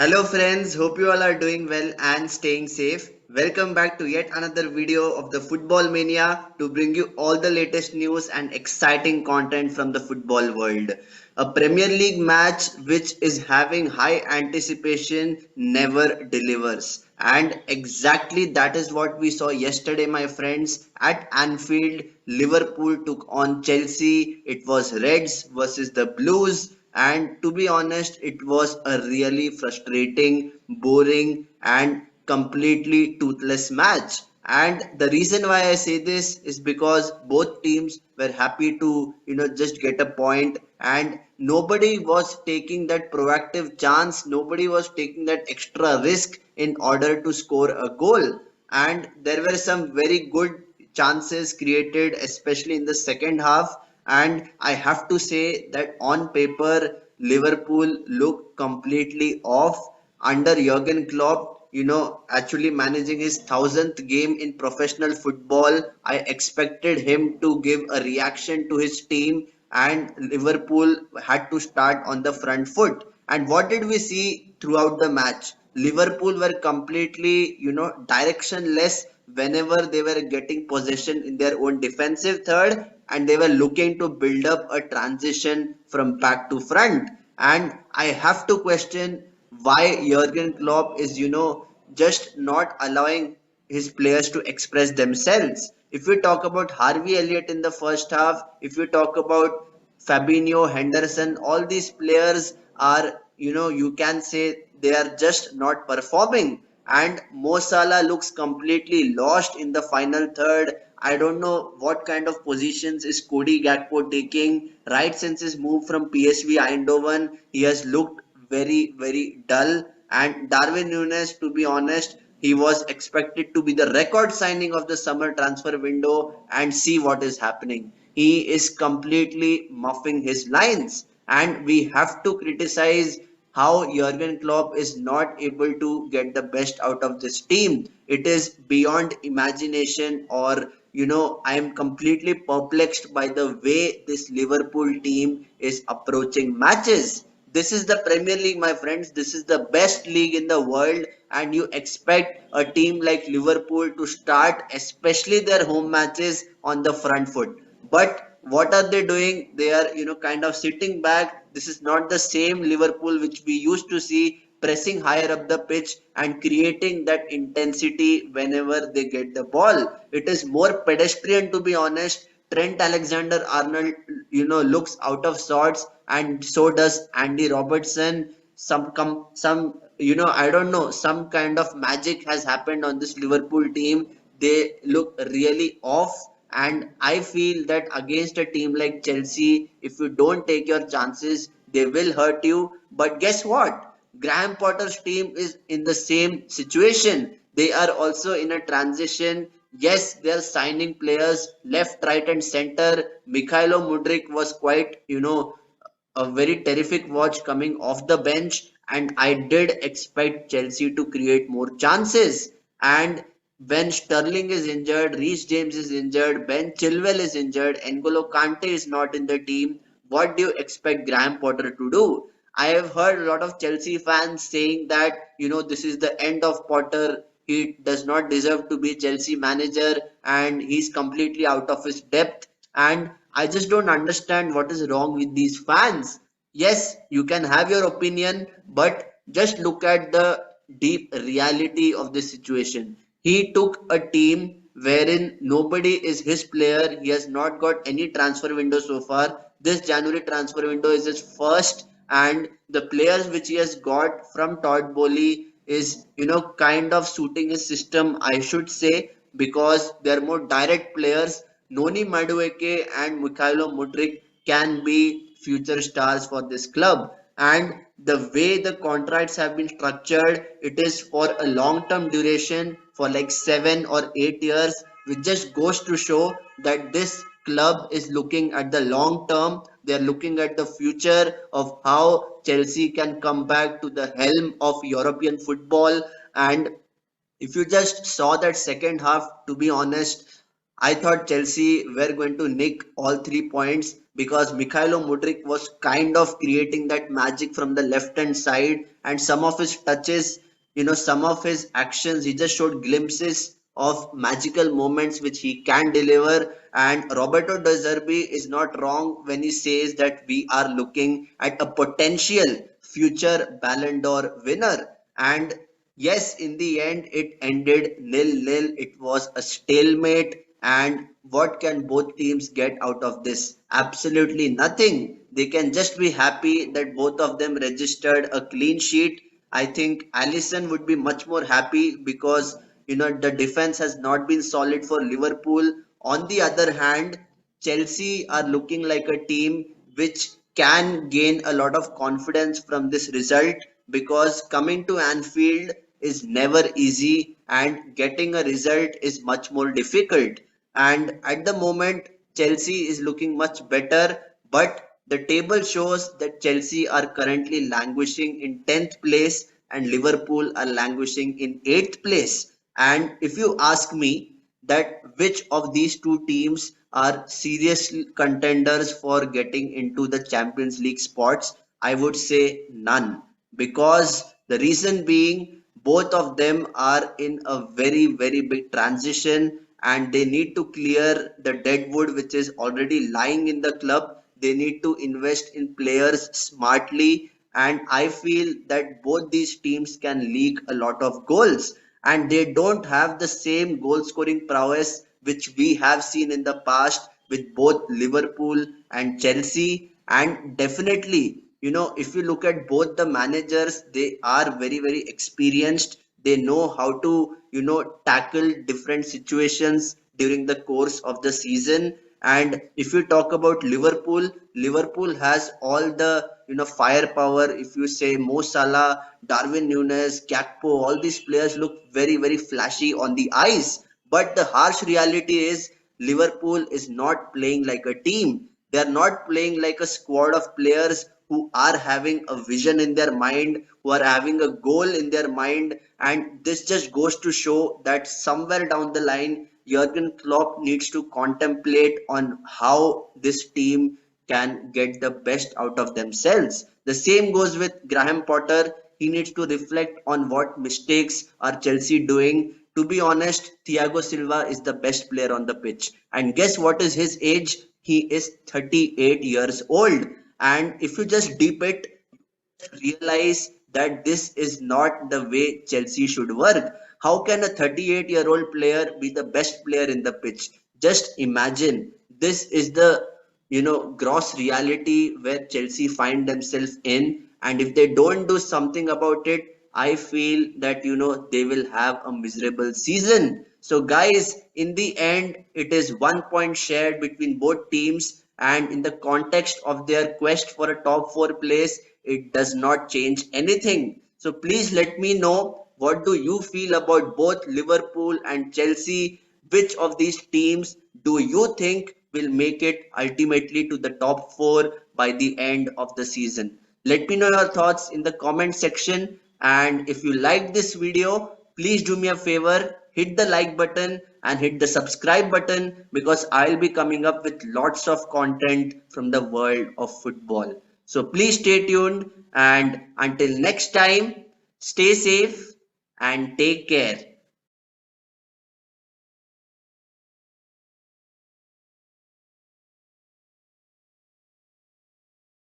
Hello friends, hope you all are doing well and staying safe. Welcome back to yet another video of the Football Mania to bring you all the latest news and exciting content from the football world. A Premier League match which is having high anticipation never delivers. And exactly that is what we saw yesterday, my friends. At Anfield, Liverpool took on Chelsea. It was Reds versus the Blues, and to be honest, it was a really frustrating, boring, and completely toothless match. And the reason why I say this is because both teams were happy to, just get a point, and nobody was taking that proactive chance, nobody was taking that extra risk in order to score a goal. And there were some very good chances created, especially in the second half. And I have to say that on paper, Liverpool looked completely off under Jurgen Klopp. Actually managing his 1000th game in professional football, I expected him to give a reaction to his team, and Liverpool had to start on the front foot. And what did we see throughout the match? Liverpool were completely, directionless whenever they were getting possession in their own defensive third, and they were looking to build up a transition from back to front. And I have to question why Jurgen Klopp is, just not allowing his players to express themselves. If we talk about Harvey Elliott in the first half, if we talk about Fabinho, Henderson, all these players are, you can say they are just not performing. And Mo Salah looks completely lost in the final third. I don't know what kind of positions is Cody Gakpo taking. Right since his move from PSV Eindhoven, he has looked very, very dull. And Darwin Nunes, to be honest, he was expected to be the record signing of the summer transfer window, and see what is happening. He is completely muffing his lines, and we have to criticize how Jurgen Klopp is not able to get the best out of this team. It is beyond imagination, or I am completely perplexed by the way this Liverpool team is approaching matches. This is the Premier League, my friends. This is the best league in the world, and you expect a team like Liverpool to start, especially their home matches, on the front foot. But what are they doing? They are, kind of sitting back. This is not the same Liverpool which we used to see pressing higher up the pitch and creating that intensity whenever they get the ball. It is more pedestrian, to be honest. Trent Alexander-Arnold, looks out of sorts, and so does Andy Robertson. I don't know, some kind of magic has happened on this Liverpool team. They look really off, and I feel that against a team like Chelsea, if you don't take your chances, they will hurt you. But guess what? Graham Potter's team is in the same situation. They are also in a transition. Yes, they are signing players left, right, and center. Mykhaylo Mudryk was quite, a very terrific watch coming off the bench, and I did expect Chelsea to create more chances. And when Sterling is injured, Reece James is injured, Ben Chilwell is injured, N'Golo Kante is not in the team, what do you expect Graham Potter to do? I have heard a lot of Chelsea fans saying that, this is the end of Potter. He does not deserve to be Chelsea manager, and he's completely out of his depth. And I just don't understand what is wrong with these fans. Yes, you can have your opinion, but just look at the deep reality of this situation. He took a team wherein nobody is his player. He has not got any transfer window so far. This January transfer window is his first, and the players which he has got from Todd Bowley is, kind of suiting his system, I should say, because they are more direct players. Noni Madueke and Mykhaylo Mudryk can be future stars for this club. And the way the contracts have been structured, it is for a long-term duration for like 7 or 8 years, which just goes to show that this club is looking at the long term. They are looking at the future of how Chelsea can come back to the helm of European football. And if you just saw that second half, to be honest, I thought Chelsea were going to nick all 3 points because Mykhaylo Mudryk was kind of creating that magic from the left hand side, and some of his touches, some of his actions, he just showed glimpses of magical moments which he can deliver. And Roberto De Zerbi is not wrong when he says that we are looking at a potential future Ballon d'Or winner. And yes, in the end, it ended nil-nil. It was a stalemate. And what can both teams get out of this? Absolutely nothing. They can just be happy that both of them registered a clean sheet. I think Allison would be much more happy because the defense has not been solid for Liverpool. On the other hand, Chelsea are looking like a team which can gain a lot of confidence from this result because coming to Anfield is never easy and getting a result is much more difficult. And at the moment, Chelsea is looking much better, but the table shows that Chelsea are currently languishing in 10th place and Liverpool are languishing in 8th place. And if you ask me that which of these two teams are serious contenders for getting into the Champions League spots, I would say none. Because the reason being, both of them are in a very, very big transition and they need to clear the dead wood which is already lying in the club. They need to invest in players smartly, and I feel that both these teams can leak a lot of goals, and they don't have the same goal scoring prowess which we have seen in the past with both Liverpool and Chelsea. And definitely, if you look at both the managers, they are very, very experienced. They know how to, tackle different situations during the course of the season. And if you talk about Liverpool, Liverpool has all the firepower. If you say Mo Salah, Darwin Nunes, Gakpo, all these players look very, very flashy on the ice. But the harsh reality is Liverpool is not playing like a team. They are not playing like a squad of players who are having a vision in their mind, who are having a goal in their mind. And this just goes to show that somewhere down the line, Jurgen Klopp needs to contemplate on how this team can get the best out of themselves. The same goes with Graham Potter. He needs to reflect on what mistakes are Chelsea doing. To be honest, Thiago Silva is the best player on the pitch. And guess what is his age? He is 38 years old. And if you just deep it, realize that this is not the way Chelsea should work. How can a 38-year-old player be the best player in the pitch? Just imagine. This is the gross reality where Chelsea find themselves in, and if they don't do something about it, I feel that they will have a miserable season. So guys, in the end, it is 1 point shared between both teams, and in the context of their quest for a top four place, it does not change anything. So please let me know, what do you feel about both Liverpool and Chelsea? Which of these teams do you think will make it ultimately to the top four by the end of the season? Let me know your thoughts in the comment section. And if you like this video, please do me a favor, hit the like button and hit the subscribe button because I'll be coming up with lots of content from the world of football. So please stay tuned, and until next time, stay safe and take care.